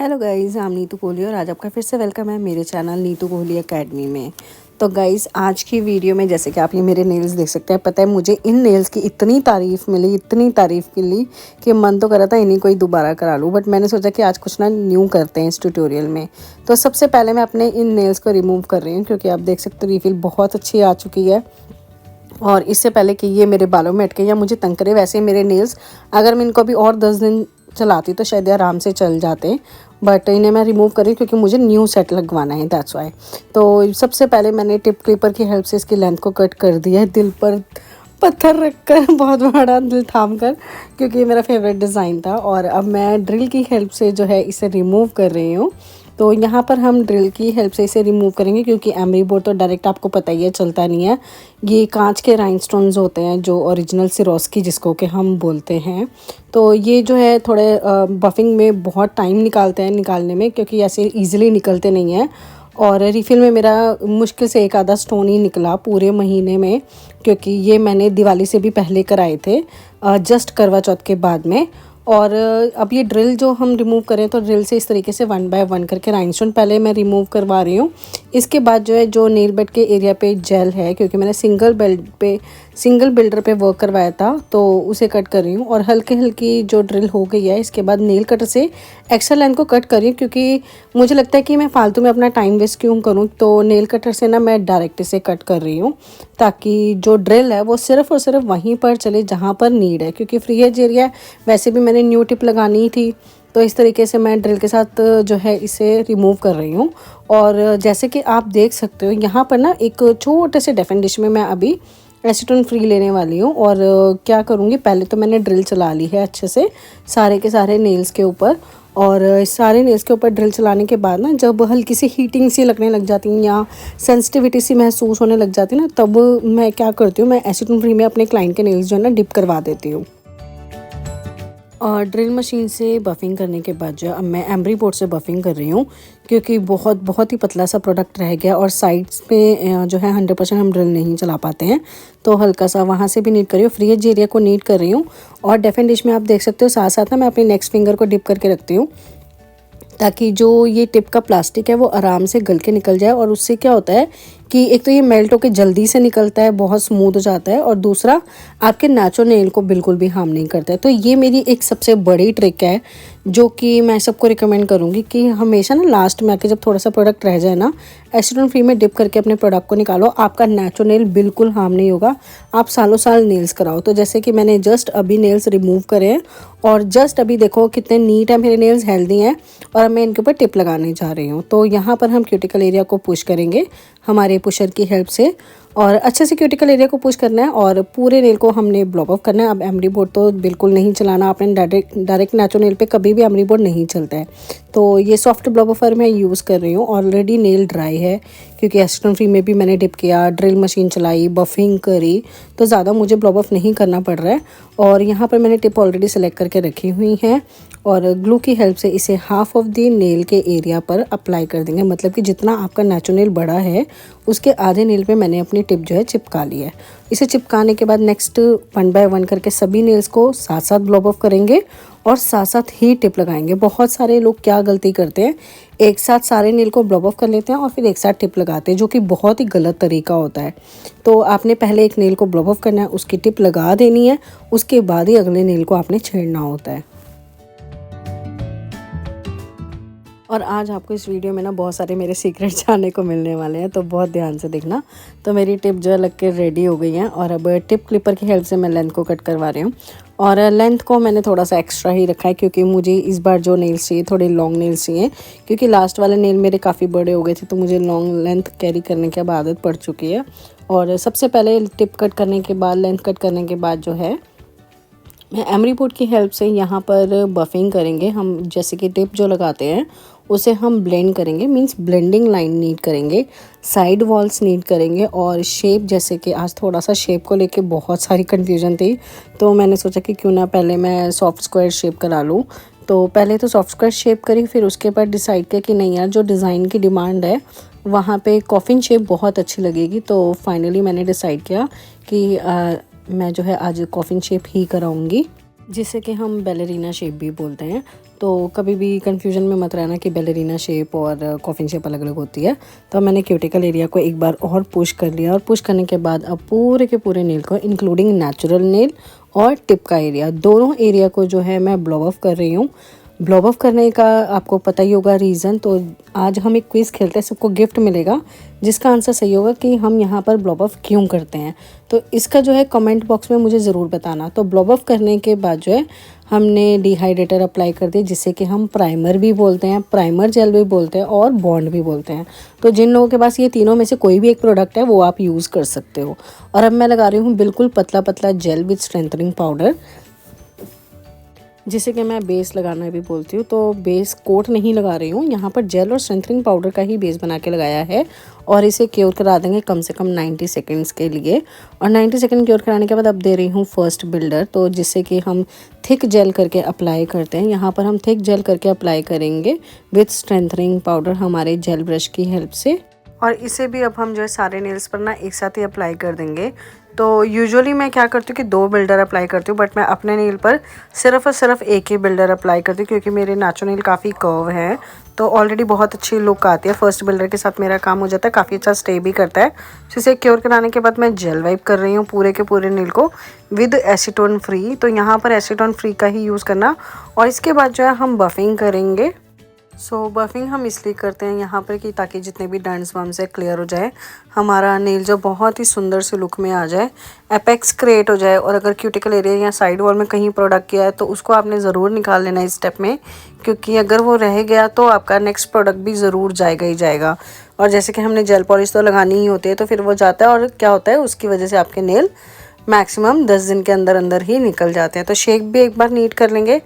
Hello guys, I am Neetu Kohli और आज आपका फिर से वेलकम है मेरे चैनल नीतू कोहली एकेडमी में। तो गाइस, आज की वीडियो में जैसे कि आप ये मेरे नेल्स देख सकते हैं, पता है मुझे इन नेल्स की इतनी तारीफ़ मिली कि मन तो कर रहा था इन्हीं को ही दोबारा करा लूँ। बट मैंने सोचा कि आज कुछ ना न्यू करते हैं इस ट्यूटोरियल में। तो सबसे पहले मैं अपने इन नेल्स को रिमूव कर रही हूँ, क्योंकि आप देख सकते हो रिफिल बहुत अच्छी आ चुकी है। और इससे पहले कि ये मेरे बालों में अटके या मुझे तंग करे, वैसे मेरे नेल्स अगर मैं इनको अभी और 10 दिन चलाती तो शायद आराम से चल जाते। बट इन्हें मैं रिमूव करी क्योंकि मुझे न्यू सेट लगवाना है, दैट्स वाई। तो सबसे पहले मैंने टिप क्लिपर की हेल्प से इसकी लेंथ को कट कर दिया है, दिल पर पत्थर रखकर, बहुत बड़ा दिल थाम कर, क्योंकि ये मेरा फेवरेट डिज़ाइन था। और अब मैं ड्रिल की हेल्प से जो है इसे रिमूव कर रही हूँ। तो यहाँ पर हम ड्रिल की हेल्प से इसे रिमूव करेंगे, क्योंकि एमरी बोर्ड तो डायरेक्ट आपको पता ही है चलता नहीं है। ये कांच के राइनस्टोन्स होते हैं, जो ओरिजिनल सिरोस्की जिसको कि हम बोलते हैं। तो ये जो है थोड़े बफिंग में बहुत टाइम निकालते हैं निकालने में, क्योंकि ऐसे ईजिली निकलते नहीं हैं। और रिफ़िल में मेरा मुश्किल से एक आधा स्टोन ही निकला पूरे महीने में, क्योंकि ये मैंने दिवाली से भी पहले कराए थे, जस्ट करवा चौथ के बाद में। और अब ये ड्रिल जो हम रिमूव करें, तो ड्रिल से इस तरीके से 1 बाय 1 करके राइनस्टोन पहले मैं रिमूव करवा रही हूँ। इसके बाद जो है जो नेल बेड के एरिया पे जेल है, क्योंकि मैंने सिंगल बिल्डर पे वर्क करवाया था, तो उसे कट कर रही हूँ। और हल्की हल्की जो ड्रिल हो गई है, इसके बाद नेल कटर से एक्स्ट्रा लाइन को कट कर रही हूँ, क्योंकि मुझे लगता है कि मैं फालतू में अपना टाइम वेस्ट क्यों करूँ। तो नेल कटर से ना मैं डायरेक्ट इसे कट कर रही हूँ, ताकि जो ड्रिल है वो सिर्फ़ और सिर्फ वहीं पर चले जहाँ पर नीड है, क्योंकि फ्री एज एरिया वैसे भी मैंने न्यू टिप लगानी थी। तो इस तरीके से मैं ड्रिल के साथ जो है इसे रिमूव कर रही हूँ। और जैसे कि आप देख सकते हो, यहाँ पर ना एक छोटे से डेफिन डिश में मैं अभी एसीटोन फ्री लेने वाली हूँ। और क्या करूँगी, पहले तो मैंने ड्रिल चला ली है अच्छे से सारे के सारे नेल्स के ऊपर। और सारे नेल्स के ऊपर ड्रिल चलाने के बाद ना, जब हल्की सी हीटिंग सी लगने लग जाती है या सेंसिटिविटी सी महसूस होने लग जाती है ना, तब मैं क्या करती हूँ, मैं एसीटोन फ्री में अपने क्लाइंट के नेल्स जो है ना डिप करवा देती हूँ। और ड्रिल मशीन से बफिंग करने के बाद जो अब मैं एमरी बोर्ड से बफिंग कर रही हूँ, क्योंकि बहुत ही पतला सा प्रोडक्ट रह गया और साइड्स पे जो है 100% हम ड्रिल नहीं चला पाते हैं। तो हल्का सा वहाँ से भी नीट कर रही हूँ, फ्री एज एरिया को नीट कर रही हूँ। और डेफिन डिश में आप देख सकते हो साथ साथ ना मैं अपनी नेक्स्ट फिंगर को डिप करके रखती हूँ, ताकि जो ये टिप का प्लास्टिक है वो आराम से गल के निकल जाए। और उससे क्या होता है कि एक तो ये मेल्ट होकर जल्दी से निकलता है, बहुत स्मूथ हो जाता है, और दूसरा आपके नेचुरल नेल को बिल्कुल भी हार्म नहीं करता है। तो ये मेरी एक सबसे बड़ी ट्रिक है, जो कि मैं सबको रिकमेंड करूँगी कि हमेशा ना लास्ट में आके जब थोड़ा सा प्रोडक्ट रह जाए ना, एसीटोन फ्री में डिप करके अपने प्रोडक्ट को निकालो। आपका नेचुरल नेल बिल्कुल हार्म नहीं होगा, आप सालों साल नेल्स कराओ। तो जैसे कि मैंने जस्ट अभी नेल्स रिमूव करे हैं, और जस्ट अभी देखो कितने नीट है मेरे नेल्स, हेल्दी हैं। और मैं इनके ऊपर टिप लगाने जा रही हूँ। तो यहाँ पर हम क्यूटिकल एरिया को पुश करेंगे हमारे पुशर की हेल्प से, और अच्छे से क्यूटिकल एरिया को पुश करना है, और पूरे नेल को हमने ब्लॉक ऑफ करना है। अब एमरी बोर्ड तो बिल्कुल नहीं चलाना आपने, डायरेक्ट नेचुरल नेल पे कभी भी एमरी बोर्ड नहीं चलता है। तो ये सॉफ्ट ब्लॉक ऑफर मैं यूज़ कर रही हूँ। ऑलरेडी नेल ड्राई है, क्योंकि एसीटोन फ्री में भी मैंने डिप किया, ड्रिल मशीन चलाई, बफिंग करी, तो ज़्यादा मुझे ब्लॉक ऑफ नहीं करना पड़ रहा है। और यहाँ पर मैंने टिप ऑलरेडी सेलेक्ट करके रखी हुई है, और ग्लू की हेल्प से इसे हाफ ऑफ द नेल के एरिया पर अप्लाई कर देंगे। मतलब कि जितना आपका नेचुरल नेल बड़ा है, उसके आधे नेल पे मैंने अपनी टिप जो है चिपका ली है। इसे चिपकाने के बाद नेक्स्ट 1 बाय 1 करके सभी नेल्स को साथ साथ ब्लॉक ऑफ करेंगे और साथ साथ ही टिप लगाएंगे। बहुत सारे लोग क्या गलती करते हैं, एक साथ सारे नेल को ब्लॉक ऑफ कर लेते हैं और फिर एक साथ टिप लगाते हैं, जो कि बहुत ही गलत तरीका होता है। तो आपने पहले एक नेल को ब्लॉक ऑफ करना है, उसकी टिप लगा देनी है, उसके बाद ही अगले नेल को आपने छेड़ना होता है। और आज आपको इस वीडियो में ना बहुत सारे मेरे सीक्रेट जानने को मिलने वाले हैं, तो बहुत ध्यान से देखना। तो मेरी टिप जो है लग के रेडी हो गई है, और अब टिप क्लिपर की हेल्प से मैं लेंथ को कट करवा रही हूँ। और लेंथ को मैंने थोड़ा सा एक्स्ट्रा ही रखा है, क्योंकि मुझे इस बार जो नेल्स चाहिए थोड़े लॉन्ग नेल्स चाहिए, क्योंकि लास्ट वाले नेल मेरे काफ़ी बड़े हो गए थे, तो मुझे लॉन्ग लेंथ कैरी करने की अब आदत पड़ चुकी है। और सबसे पहले टिप कट करने के बाद, लेंथ कट करने के बाद जो है मैं एमरी बोर्ड की हेल्प से यहाँ पर बफिंग करेंगे हम। जैसे कि टिप जो लगाते हैं उसे हम ब्लेंड करेंगे, मींस ब्लेंडिंग लाइन नीट करेंगे, साइड वॉल्स नीट करेंगे। और शेप, जैसे कि आज थोड़ा सा शेप को लेके बहुत सारी कन्फ्यूजन थी, तो मैंने सोचा कि क्यों ना पहले मैं सॉफ्ट स्क्वायर शेप करा लूँ। तो पहले तो सॉफ्ट स्क्वायर शेप करी, फिर उसके बाद डिसाइड किया कि नहीं यार, जो डिज़ाइन की डिमांड है वहाँ पे कॉफिन शेप बहुत अच्छी लगेगी। तो फाइनली मैंने डिसाइड किया कि मैं जो है आज कॉफिन शेप ही कराऊंगी। जिसे कि हम बैलेरिना शेप भी बोलते हैं। तो कभी भी कन्फ्यूजन में मत रहना कि बैलेरिना शेप और कॉफिन शेप अलग अलग होती है। तो मैंने क्यूटिकल एरिया को एक बार और पुश कर लिया, और पुश करने के बाद अब पूरे के पूरे नेल को इंक्लूडिंग नेचुरल नेल और टिप का एरिया, दोनों एरिया को जो है मैं ब्लॉब ऑफ कर रही हूँ। ब्लॉब ऑफ करने का आपको पता ही होगा रीज़न। तो आज हम एक क्विज़ खेलते हैं, सबको गिफ्ट मिलेगा जिसका आंसर सही होगा कि हम यहाँ पर ब्लॉब ऑफ क्यों करते हैं। तो इसका जो है कमेंट बॉक्स में मुझे ज़रूर बताना। तो ब्लॉब ऑफ करने के बाद जो है हमने डिहाइड्रेटर अप्लाई कर दिया, जिसे कि हम प्राइमर भी बोलते हैं, प्राइमर जेल भी बोलते हैं और बॉन्ड भी बोलते हैं। तो जिन लोगों के पास ये तीनों में से कोई भी एक प्रोडक्ट है वो आप यूज़ कर सकते हो। और अब मैं लगा रही हूँ बिल्कुल पतला पतला जेल विथ स्ट्रेंथनिंग पाउडर, जिसे कि मैं बेस लगाना भी बोलती हूँ। तो बेस कोट नहीं लगा रही हूँ, यहाँ पर जेल और स्ट्रेंथनिंग पाउडर का ही बेस बना के लगाया है। और इसे क्योर करा देंगे कम से कम 90 सेकंड्स के लिए। और 90 सेकंड क्योर कराने के बाद अब दे रही हूँ फर्स्ट बिल्डर, तो जिससे कि हम थिक जेल करके अप्लाई करते हैं। यहाँ पर हम थिक जेल करके अप्लाई करेंगे विथ स्ट्रेंथनिंग पाउडर हमारे जेल ब्रश की हेल्प से। और इसे भी अब हम जो है सारे नेल्स पर ना एक साथ ही अप्लाई कर देंगे। तो यूजुअली मैं क्या करती हूँ कि 2 बिल्डर अप्लाई करती हूँ, बट मैं अपने नेल पर सिर्फ और सिर्फ एक ही बिल्डर अप्लाई करती हूँ, क्योंकि मेरे नाचो नेल काफ़ी कर्व हैं। तो ऑलरेडी बहुत अच्छी लुक आती है, फर्स्ट बिल्डर के साथ मेरा काम हो जाता है, काफ़ी अच्छा स्टे भी करता है। तो इसे क्योर कराने के बाद मैं जेल वाइप कर रही हूँ पूरे के पूरे नेल को विद एसीटोन फ्री। तो यहाँ पर एसीटोन फ्री का ही यूज़ करना। और इसके बाद जो है हम बफिंग करेंगे। बफिंग हम इसलिए करते हैं यहाँ पर कि ताकि जितने भी डंड्स वम्स है क्लियर हो जाए, हमारा नेल जो बहुत ही सुंदर से लुक में आ जाए, एपेक्स क्रिएट हो जाए। और अगर क्यूटिकल एरिया या साइड वॉल में कहीं प्रोडक्ट किया है तो उसको आपने ज़रूर निकाल लेना इस स्टेप में, क्योंकि अगर वो रह गया तो आपका नेक्स्ट प्रोडक्ट भी ज़रूर जाएगा ही जाएगा। और जैसे कि हमने जेल पॉलिश तो लगानी ही होती है, तो फिर वो जाता है और क्या होता है उसकी वजह से आपके नेल मैक्सिमम 10 दिन के अंदर अंदर ही निकल जाते हैं। तो शेक भी एक बार नीट कर लेंगे।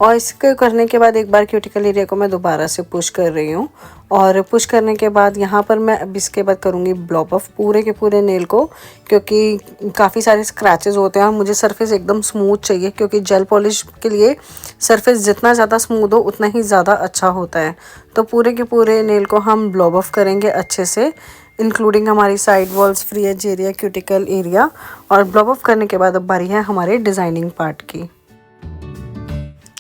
और इसके करने के बाद एक बार क्यूटिकल एरिया को मैं दोबारा से पुश कर रही हूँ। और पुश करने के बाद यहाँ पर मैं अब इसके बाद करूँगी ब्लॉब ऑफ पूरे के पूरे नेल को, क्योंकि काफ़ी सारे स्क्रैचेस होते हैं और मुझे सरफेस एकदम स्मूथ चाहिए, क्योंकि जेल पॉलिश के लिए सरफेस जितना ज़्यादा स्मूथ हो उतना ही ज़्यादा अच्छा होता है। तो पूरे के पूरे नेल को हम ब्लॉब ऑफ करेंगे अच्छे से, इंक्लूडिंग हमारी side walls, free edge area, cuticle area. और ब्लॉब ऑफ करने के बाद अब बारी है हमारे डिज़ाइनिंग पार्ट की।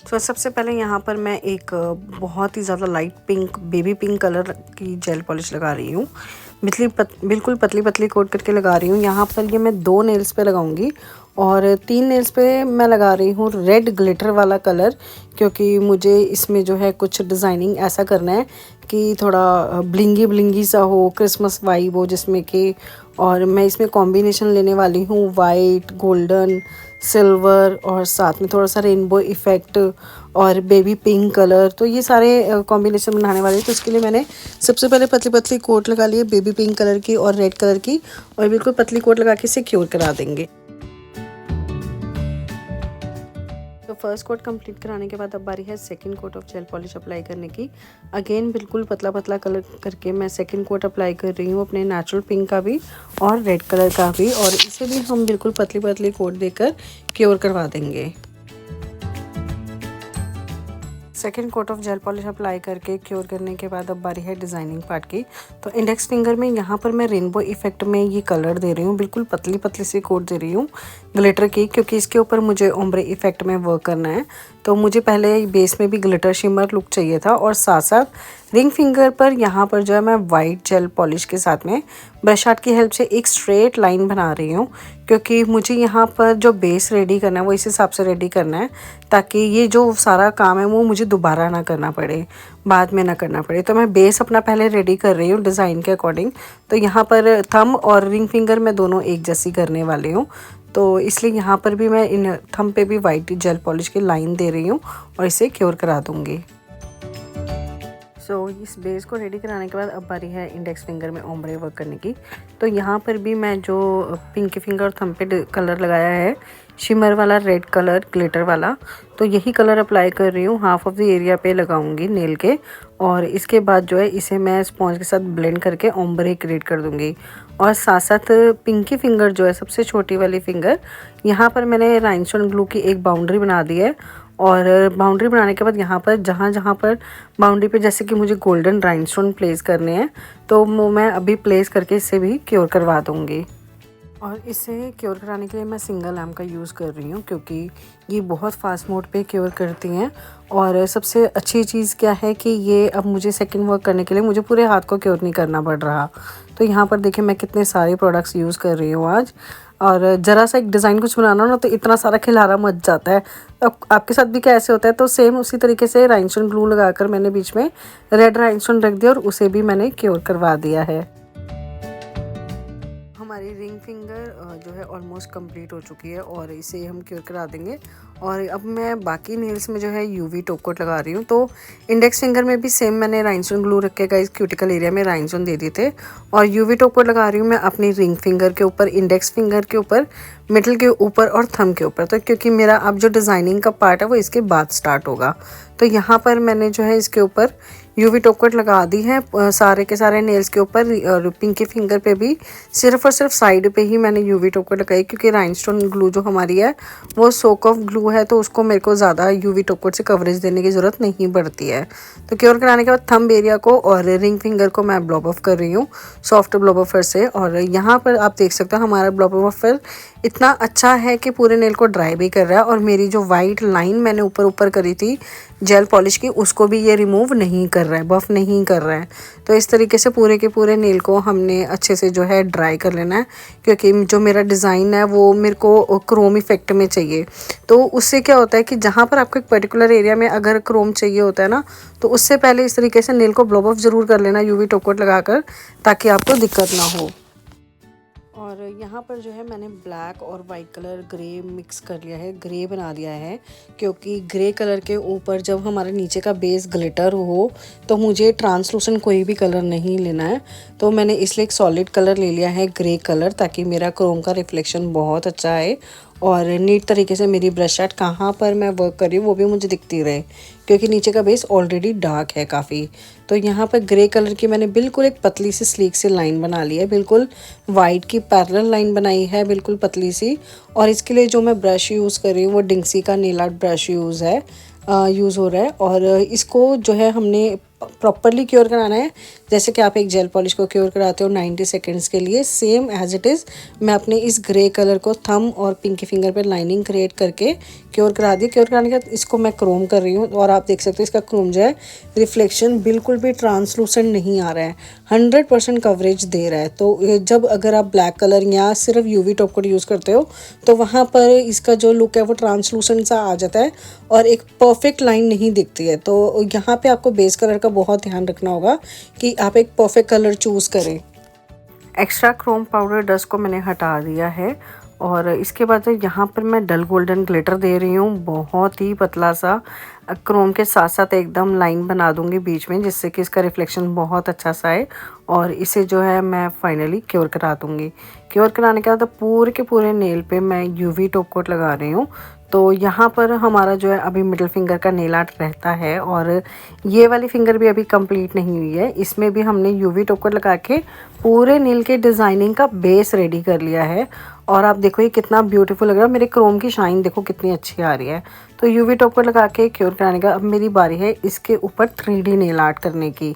तो सबसे पहले यहाँ पर मैं एक बहुत ही ज़्यादा light pink, baby pink colour की जेल पॉलिश लगा रही हूँ। बिल्कुल पतली पतली कोट करके लगा रही हूँ। यहाँ पर ये मैं 2 नेल्स पे लगाऊंगी और 3 नेल्स पे मैं लगा रही हूँ रेड ग्लिटर वाला कलर, क्योंकि मुझे इसमें जो है कुछ डिज़ाइनिंग ऐसा करना है कि थोड़ा ब्लिंगी ब्लिंगी सा हो, क्रिसमस वाइब हो जिसमें कि। और मैं इसमें कॉम्बिनेशन लेने वाली हूँ वाइट, गोल्डन, सिल्वर और साथ में थोड़ा सा रेनबो इफ़ेक्ट और बेबी पिंक कलर। तो ये सारे कॉम्बिनेशन बनाने वाले हैं। तो इसके लिए मैंने सबसे पहले पतली पतली कोट लगा ली है बेबी पिंक कलर की और रेड कलर की, और बिल्कुल पतली कोट लगा के इसे क्योर करा देंगे। तो फर्स्ट कोट कंप्लीट कराने के बाद अब बारी है second coat of gel polish apply करने की। अगेन बिल्कुल पतला पतला कलर करके मैं सेकंड कोट अप्लाई कर रही हूँ अपने नेचुरल पिंक का भी और रेड कलर का भी, और इसे भी हम बिल्कुल पतली पतली कोट देकर क्योर करवा देंगे। Second coat of gel polish apply करके क्योर करने के बाद अब बारी है डिज़ाइनिंग पार्ट की। तो इंडेक्स फिंगर में यहाँ पर मैं रेनबो इफेक्ट में ये कलर दे रही हूँ, बिल्कुल पतली पतली सी कोट दे रही हूँ ग्लिटर की, क्योंकि इसके ऊपर मुझे ओम्ब्रे इफेक्ट में वर्क करना है। तो मुझे पहले बेस में भी ग्लिटर शिमर लुक चाहिए था, और साथ साथ रिंग फिंगर पर यहाँ पर जो है मैं वाइट जेल पॉलिश के साथ में ब्रश आर्ट की हेल्प से एक स्ट्रेट लाइन बना रही हूँ, क्योंकि मुझे यहाँ पर जो बेस रेडी करना है वो इस हिसाब से रेडी करना है ताकि ये जो सारा काम है वो मुझे दोबारा ना करना पड़े, बाद में ना करना पड़े। तो मैं बेस अपना पहले रेडी कर रही हूँ डिज़ाइन के अकॉर्डिंग। तो यहाँ पर थंब और रिंग फिंगर मैं दोनों एक जैसी करने वाली हूँ, तो इसलिए यहाँ पर भी मैं इन थंब पे भी वाइट जेल पॉलिश की लाइन दे रही हूँ और इसे क्योर करा दूँगी। सो इस बेस को रेडी कराने के बाद अब बारी है इंडेक्स फिंगर में ओम्ब्रे वर्क करने की। तो यहाँ पर भी मैं जो पिंक फिंगर और थंब पे कलर लगाया है शिमर वाला रेड कलर ग्लिटर वाला, तो यही कलर अप्लाई कर रही हूँ, हाफ ऑफ द एरिया पे लगाऊंगी नेल के। और इसके बाद जो है इसे मैं स्पॉन्ज के साथ ब्लेंड करके ओम्ब्रे क्रिएट कर दूँगी। और साथ साथ पिंकी फिंगर जो है सबसे छोटी वाली फिंगर, यहाँ पर मैंने राइनस्टोन ग्लू की एक बाउंड्री बना दी है। और बाउंड्री बनाने के बाद यहाँ पर जहाँ पर बाउंड्री पे जैसे कि मुझे गोल्डन राइनस्टोन प्लेस करने हैं, तो वो मैं अभी प्लेस करके इसे भी क्योर करवा दूँगी। और इसे क्योर कराने के लिए मैं सिंगल लैम्प का यूज़ कर रही हूँ, क्योंकि ये बहुत फास्ट मोड पे क्योर करती हैं। और सबसे अच्छी चीज़ क्या है कि ये अब मुझे सेकंड वर्क करने के लिए मुझे पूरे हाथ को क्योर नहीं करना पड़ रहा। तो यहाँ पर देखिए मैं कितने सारे प्रोडक्ट्स यूज़ कर रही हूँ आज। और ज़रा सा एक डिज़ाइन कुछ बनाना ना तो इतना सारा खिलारा मच जाता है। अब आपके साथ भी क्या ऐसे होता है? तो सेम उसी तरीके से राइनस्टोन ग्लू लगाकर मैंने बीच में रेड राइनस्टोन रख दिया और उसे भी मैंने क्योर करवा दिया है। हमारी रिंग फिंगर जो है ऑलमोस्ट कंप्लीट हो चुकी है और इसे हम क्योर करा देंगे। और अब मैं बाकी नेल्स में जो है यूवी टॉप कोट लगा रही हूँ। तो इंडेक्स फिंगर में भी सेम मैंने राइनस्टोन ग्लू रख के गाइस क्यूटिकल एरिया में राइनस्टोन दे दिए थे। और यूवी टॉप कोट लगा रही हूँ मैं अपनी रिंग फिंगर के ऊपर, इंडेक्स फिंगर के ऊपर, मिडल के ऊपर और थंब के ऊपर। तो क्योंकि मेरा अब जो डिज़ाइनिंग का पार्ट है वो इसके बाद स्टार्ट होगा, तो यहाँ पर मैंने जो है इसके ऊपर यूवी टॉप कोट लगा दी है सारे के सारे नेल्स के ऊपर। और पिंकी फिंगर पे भी सिर्फ और सिर्फ साइड पे ही मैंने यूवी टॉप कोट लगाई, क्योंकि राइनस्टोन ग्लू जो हमारी है वो सोक ऑफ ग्लू है, तो उसको मेरे को ज़्यादा यूवी टॉप कोट से कवरेज देने की ज़रूरत नहीं पड़ती है। तो क्योर कराने के बाद थंब एरिया को और रिंग फिंगर को मैं ब्लॉब ऑफ कर रही हूँ सॉफ्ट ब्लॉब ऑफर से। और यहाँ पर आप देख सकते हो हमारा ब्लॉब ऑफर इतना अच्छा है कि पूरे नेल को ड्राई भी कर रहा है। और मेरी जो वाइट लाइन मैंने ऊपर ऊपर करी थी जेल पॉलिश की, उसको भी ये रिमूव नहीं कर रहा है, बफ नहीं कर रहा है। तो इस तरीके से पूरे के पूरे नेल को हमने अच्छे से जो है ड्राई कर लेना है, क्योंकि जो मेरा डिज़ाइन है वो मेरे को क्रोम इफेक्ट में चाहिए। तो उससे क्या होता है कि जहाँ पर आपको एक पर्टिकुलर एरिया में अगर क्रोम चाहिए होता है ना, तो उससे पहले इस तरीके से नेल को ब्लॉब ऑफ ज़रूर कर लेना यूवी टॉप कोट लगाकर, ताकि आपको दिक्कत ना हो। और यहाँ पर जो है मैंने ब्लैक और वाइट कलर ग्रे मिक्स कर लिया है, ग्रे बना दिया है, क्योंकि ग्रे कलर के ऊपर जब हमारे नीचे का बेस ग्लिटर हो तो मुझे ट्रांसलूसेंट कोई भी कलर नहीं लेना है। तो मैंने इसलिए एक सॉलिड कलर ले लिया है, ग्रे कलर, ताकि मेरा क्रोम का रिफ्लेक्शन बहुत अच्छा आए और नीट तरीके से मेरी ब्रश सेट कहाँ पर मैं वर्क कर रही हूँ वो भी मुझे दिखती रहे, क्योंकि नीचे का बेस ऑलरेडी डार्क है काफ़ी। तो यहाँ पर ग्रे कलर की मैंने बिल्कुल एक पतली सी स्लीक सी लाइन बना ली है, बिल्कुल वाइट की पैरेलल लाइन बनाई है, बिल्कुल पतली सी। और इसके लिए जो मैं ब्रश यूज़ कर रही हूँ वो डिंक्सी का नेल आर्ट ब्रश यूज़ हो रहा है। और इसको जो है हमने प्रॉपरली क्योर कराना है, जैसे कि आप एक जेल पॉलिश को क्योर कराते हो 90 सेकंड्स के लिए, सेम एज इट इज़ मैं अपने इस ग्रे कलर को थंब और पिंकी फिंगर पे लाइनिंग क्रिएट करके क्योर करा दी। क्योर कराने के बाद इसको मैं क्रोम कर रही हूँ और आप देख सकते हो इसका क्रोम जो है रिफ्लेक्शन बिल्कुल भी ट्रांसलूसेंट नहीं आ रहा है, 100% कवरेज दे रहा है। तो जब अगर आप ब्लैक कलर या सिर्फ यूवी टॉप कोट यूज़ करते हो तो वहाँ पर इसका जो लुक है वो ट्रांसलूसेंट सा आ जाता है और एक परफेक्ट लाइन नहीं दिखती है। तो यहाँ पे आपको बेस कलर का बहुत ध्यान रखना होगा कि आप एक परफेक्ट कलर चूज़ करें। एक्स्ट्रा क्रोम पाउडर डस्ट को मैंने हटा दिया है और इसके बाद यहाँ पर मैं डल गोल्डन ग्लिटर दे रही हूँ, बहुत ही पतला सा क्रोम के साथ साथ एकदम लाइन बना दूंगी बीच में, जिससे कि इसका रिफ्लेक्शन बहुत अच्छा सा आए। और इसे जो है मैं फाइनली क्योर करा दूंगी। क्योर कराने के बाद पूरे के पूरे नेल पे मैं यूवी टॉप कोट लगा रही हूँ। तो यहाँ पर हमारा जो है अभी मिडिल फिंगर का नेल आर्ट रहता है और ये वाली फिंगर भी अभी कंप्लीट नहीं हुई है। इसमें भी हमने यूवी टॉप कोट लगा के पूरे नेल के डिज़ाइनिंग का बेस रेडी कर लिया है। और आप देखो ये कितना ब्यूटीफुल लग रहा है, मेरे क्रोम की शाइन देखो कितनी अच्छी आ रही है। तो यूवी टॉप कोट लगा के क्योर कराने का अब मेरी बारी है इसके ऊपर 3D नेल आर्ट करने की।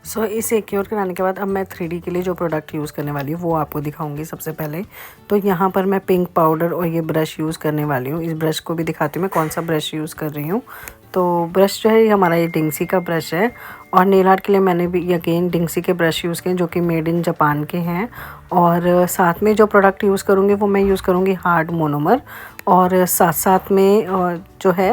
सो इसे क्योर कराने के बाद अब मैं 3D के लिए जो प्रोडक्ट यूज़ करने वाली हूँ वो आपको दिखाऊंगी सबसे पहले। तो यहाँ पर मैं पिंक पाउडर और ये ब्रश यूज़ करने वाली हूँ। इस ब्रश को भी दिखाती हूँ मैं कौन सा ब्रश यूज़ कर रही हूँ। तो ब्रश जो है ये हमारा ये डिंक्सी का ब्रश है और नेल आर्ट के लिए मैंने भी अगेन डिंक्सी के ब्रश यूज़ किए जो कि मेड इन जापान के हैं। और साथ में जो प्रोडक्ट यूज़ करूँगी वो मैं यूज़ करूँगी हार्ड मोनोमर और साथ साथ में जो है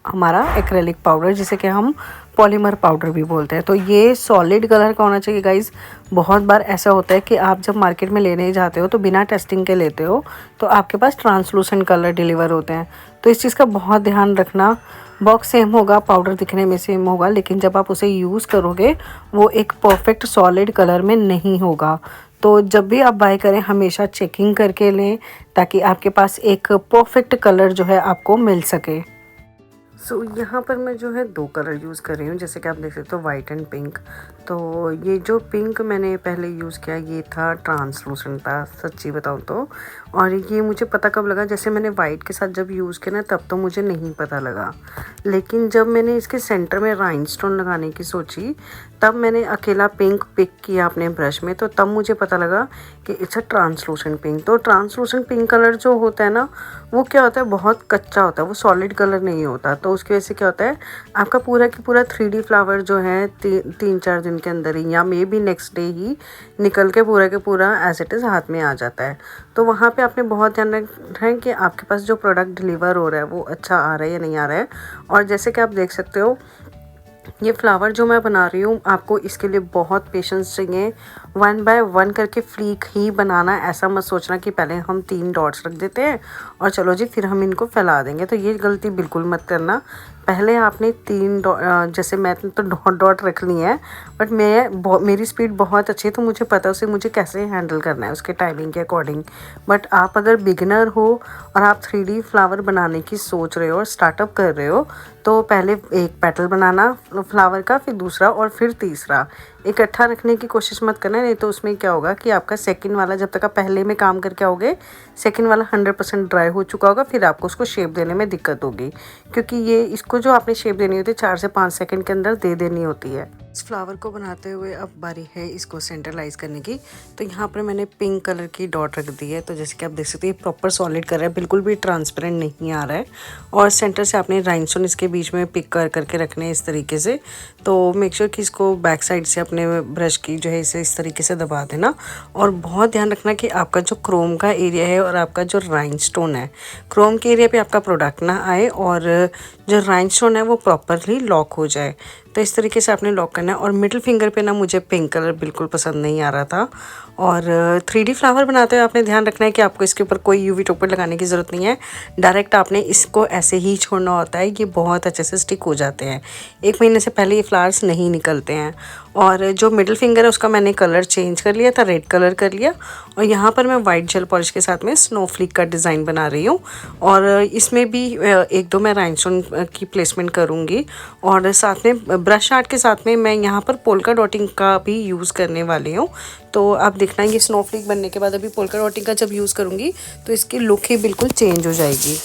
हमारा एक्रेलिक पाउडर जिसे कि हम पॉलीमर पाउडर भी बोलते हैं। तो ये सॉलिड कलर का होना चाहिए गाइज़। बहुत बार ऐसा होता है कि आप जब मार्केट में लेने जाते हो तो बिना टेस्टिंग के लेते हो तो आपके पास ट्रांसलूसेंट कलर डिलीवर होते हैं। तो इस चीज़ का बहुत ध्यान रखना। बॉक्स सेम होगा, पाउडर दिखने में सेम होगा, लेकिन जब आप उसे यूज़ करोगे वो एक परफेक्ट सॉलिड कलर में नहीं होगा। तो जब भी आप बाय करें हमेशा चेकिंग करके लें ताकि आपके पास एक परफेक्ट कलर जो है आपको मिल सके। यहाँ पर मैं जो है 2 कलर यूज़ कर रही हूँ, जैसे कि आप देख सकते हो वाइट एंड पिंक। तो ये जो पिंक मैंने पहले यूज़ किया ये था ट्रांसलूसेंट था, सच्ची बताऊँ तो। और ये मुझे पता कब लगा, जैसे मैंने वाइट के साथ जब यूज़ किया ना तब तो मुझे नहीं पता लगा, लेकिन जब मैंने इसके सेंटर में राइनस्टोन लगाने की सोची तब मैंने अकेला पिंक पिक किया अपने ब्रश में, तो तब मुझे पता लगा कि इट्स अ ट्रांसलूसेंट पिंक। तो ट्रांसलूसेंट पिंक कलर जो होता है ना वो क्या होता है, बहुत कच्चा होता है, वो सॉलिड कलर नहीं होता। तो उसकी वजह से क्या होता है, आपका पूरा की पूरा 3D फ्लावर जो है 3-4 दिन के अंदर ही या मे बी नेक्स्ट डे ही निकल के पूरा के पूरा एज इट इज़ हाथ में आ जाता है। तो वहाँ पे आपने बहुत ध्यान रखना है कि आपके पास जो प्रोडक्ट डिलीवर हो रहा है वो अच्छा आ रहा है या नहीं आ रहा है। और जैसे कि आप देख सकते हो ये फ्लावर जो मैं बना रही हूँ, आपको इसके लिए बहुत पेशेंस चाहिए। 1 बाय 1 करके फ्लीक ही बनाना, ऐसा मत सोचना कि पहले हम 3 डॉट्स रख देते हैं और चलो जी फिर हम इनको फैला देंगे, तो ये गलती बिल्कुल मत करना। पहले आपने 3 जैसे मैं तो डॉट रख ली है, बट मेरी स्पीड बहुत अच्छी है तो मुझे पता है उसे मुझे कैसे हैंडल करना है उसके टाइमिंग के अकॉर्डिंग। बट आप अगर बिगिनर हो और आप 3D फ्लावर बनाने की सोच रहे हो और स्टार्टअप कर रहे हो, तो पहले एक पेटल बनाना फ्लावर का, फिर दूसरा और फिर तीसरा इकट्ठा रखने की कोशिश मत करना, नहीं तो उसमें क्या होगा कि आपका सेकंड वाला जब तक आप पहले में काम करके आओगे सेकंड वाला 100% ड्राई हो चुका होगा, फिर आपको उसको शेप देने में दिक्कत होगी, क्योंकि ये इसको जो आपने शेप देनी होती है 4 से 5 सेकंड के अंदर दे देनी होती है। इस फ्लावर को बनाते हुए अब बारी है इसको सेंट्रलाइज करने की। तो यहाँ पर मैंने पिंक कलर की डॉट रख दी है, तो जैसे कि आप देख सकते हैं ये प्रॉपर सॉलिड कर रहा है, बिल्कुल भी ट्रांसपेरेंट नहीं आ रहा है। और सेंटर से आपने राइनस्टोन इसके बीच में पिक करके रखने हैं इस तरीके से। तो मेक श्योर कि इसको बैक साइड से अपने ब्रश की जो है इसे इस तरीके से दबा देना। और बहुत ध्यान रखना कि आपका जो क्रोम का एरिया है और आपका जो राइनस्टोन है, क्रोम के एरिया पे आपका प्रोडक्ट ना आए और जो राइनस्टोन है वो प्रॉपरली लॉक हो जाए। तो इस तरीके से आपने लॉक करना है। और मिडिल फिंगर पे ना मुझे पिंक कलर बिल्कुल पसंद नहीं आ रहा था। और 3D फ्लावर बनाते हुए आपने ध्यान रखना है कि आपको इसके ऊपर कोई यूवी टोपर लगाने की ज़रूरत नहीं है, डायरेक्ट आपने इसको ऐसे ही छोड़ना होता है, ये बहुत अच्छे से स्टिक हो जाते हैं। 1 महीने से पहले ये फ्लावर्स नहीं निकलते हैं। और जो मिडिल फिंगर है उसका मैंने कलर चेंज कर लिया था, रेड कलर कर लिया। और यहाँ पर मैं वाइट जेल पॉलिश के साथ में स्नोफ्लिक का डिज़ाइन बना रही हूँ। और इसमें भी 1-2 मैं राइनस्टोन की प्लेसमेंट करूँगी। और साथ में ब्रश आर्ट के साथ में मैं यहाँ पर पोल्का डॉटिंग का भी यूज़ करने वाली हूँ। तो आप देखना ये स्नोफ्लिक बनने के बाद अभी पोल्का डॉटिंग का जब यूज़ करूँगी तो इसकी लुक ही बिल्कुल चेंज हो जाएगी।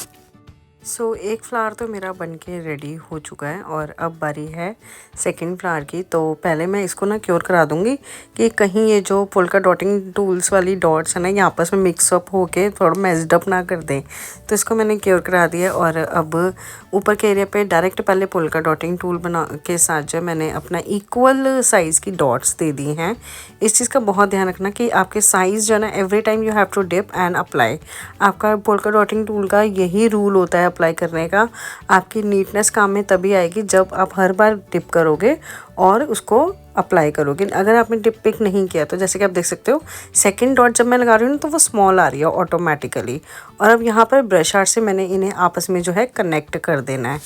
सो एक फ्लावर तो मेरा बनके रेडी हो चुका है और अब बारी है सेकंड फ्लावर की। तो पहले मैं इसको ना क्योर करा दूंगी कि कहीं ये जो पोल्का डॉटिंग टूल्स वाली डॉट्स है ना ये आपस में मिक्सअप होके थोड़ा मेस्ड अप ना कर दें, तो इसको मैंने क्योर करा दिया। और अब ऊपर के एरिया पे डायरेक्ट पहले पोल्का डॉटिंग टूल बना के साथ जो मैंने अपना इक्वल साइज़ की डॉट्स दे दी हैं। इस चीज़ का बहुत ध्यान रखना कि आपके साइज़ जो है ना every time you have to dip and apply. आपका पोल्का डॉटिंग टूल का यही रूल होता है अप्लाई करने का। आपकी नीटनेस काम में तभी आएगी जब आप हर बार डिप करोगे और उसको अप्लाई करोगे। अगर आपने डिप पिक नहीं किया तो जैसे कि आप देख सकते हो सेकंड डॉट जब मैं लगा रही हूँ तो वो स्मॉल आ रही है ऑटोमेटिकली। और अब यहाँ पर ब्रश आर्ट से मैंने इन्हें आपस में जो है कनेक्ट कर देना है।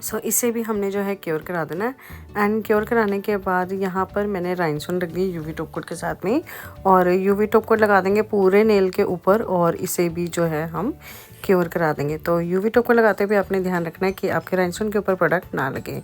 सो इसे भी हमने जो है क्योर करा देना है। एंड क्योर कराने के बाद यहाँ पर मैंने राइनस्टोन रख दी यूवी टॉप कोट के साथ में, और यूवी टॉप कोट लगा देंगे पूरे नेल के ऊपर और इसे भी जो है हम क्योर करा देंगे। तो यूवी टॉप को लगाते हुए आपने ध्यान रखना है कि आपके राइनस्टोन के ऊपर प्रोडक्ट ना लगे।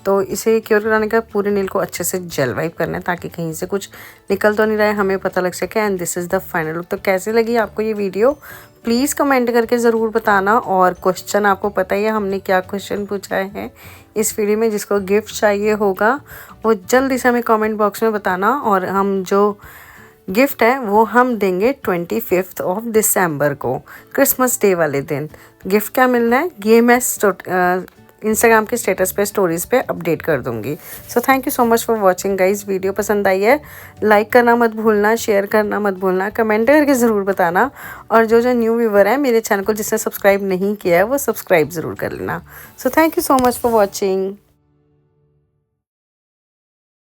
तो इसे क्योर कराने का पूरे नेल को अच्छे से जेल वाइप करना है ताकि कहीं से कुछ निकल तो नहीं रहा है, हमें पता लग सके। And this is the final look. तो कैसे लगी आपको ये वीडियो प्लीज़ कमेंट करके ज़रूर बताना। और क्वेश्चन आपको पता ही है हमने क्या क्वेश्चन पूछा है इस वीडियो में। जिसको गिफ्ट चाहिए होगा वो जल्दी से हमें कमेंट बॉक्स में बताना, और हम जो गिफ्ट है वो हम देंगे 25 ऑफ दिसंबर को, क्रिसमस डे वाले दिन। गिफ्ट क्या मिलना है ये मैं इंस्टाग्राम के स्टेटस पे स्टोरीज़ पे अपडेट कर दूंगी। So thank you so much for watching guys. Video पसंद आई है लाइक करना मत भूलना, शेयर करना मत भूलना, कमेंट करके ज़रूर बताना। और जो न्यू व्यूवर है मेरे चैनल को जिसने सब्सक्राइब नहीं किया है वो सब्सक्राइब ज़रूर कर लेना। So thank you so much for watching.